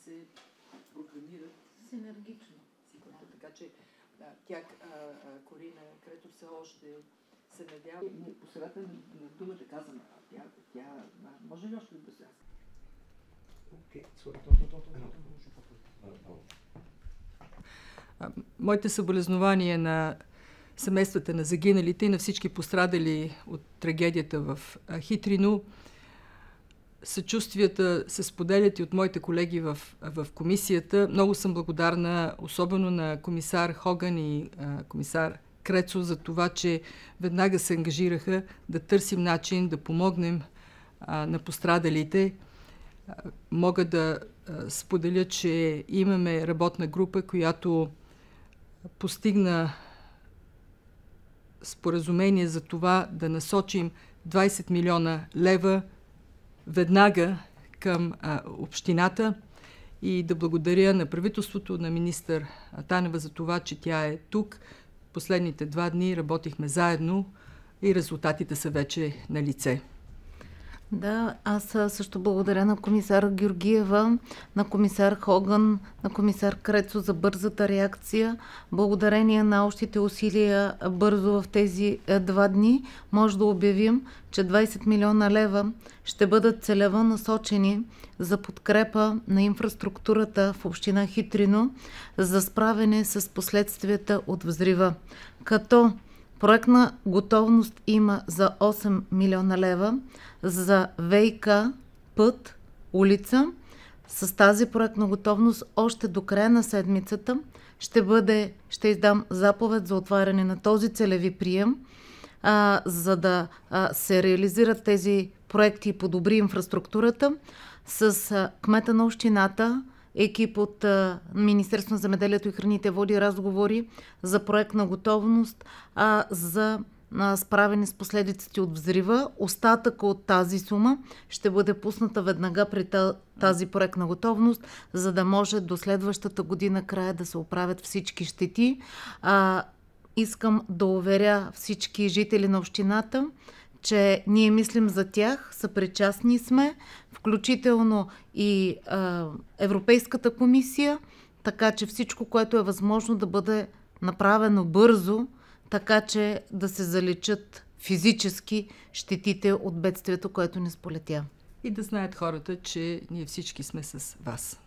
се програмират синергично. Така че тя, Корина Крецо, все още се надява. По средата на думата казвам, тя може ли още да се... Моите съболезнования на семействата на загиналите и на всички пострадали от трагедията в Хитрино. Съчувствията се споделят и от моите колеги в комисията. Много съм благодарна, особено на комисар Хоган и комисар Крецо, за това, че веднага се ангажираха да търсим начин да помогнем на пострадалите. Мога да споделя, че имаме работна група, която постигна споразумение за това да насочим 20 милиона лева веднага към общината и да благодаря на правителството, на министър Танева за това, че тя е тук. Последните 2 дни работихме заедно и резултатите са вече на лице. Да, аз също благодаря на комисар Георгиева, на комисар Хоган, на комисар Крецо за бързата реакция. Благодарение на общите усилия бързо в тези 2 дни може да обявим, че 20 милиона лева ще бъдат целево насочени за подкрепа на инфраструктурата в община Хитрино за справяне с последствията от взрива. Като проектна готовност има за 8 милиона лева за ВиК, път, улица. С тази проектна готовност още до края на седмицата ще издам заповед за отваряне на този целеви прием, за да се реализират тези проекти и подобри инфраструктурата. С кмета на общината, екип от Министерството на земеделието и храните води разговори за проектна готовност за справяне с последиците от взрива. Остатъка от тази сума ще бъде пусната веднага при тази проектна готовност, за да може до следващата година края да се оправят всички щети. Искам да уверя всички жители на общината, че ние мислим за тях, съпричастни сме, включително и Европейската комисия, така че всичко, което е възможно да бъде направено бързо, така че да се заличат физически щетите от бедствието, което ни сполетя. И да знаят хората, че ние всички сме с вас.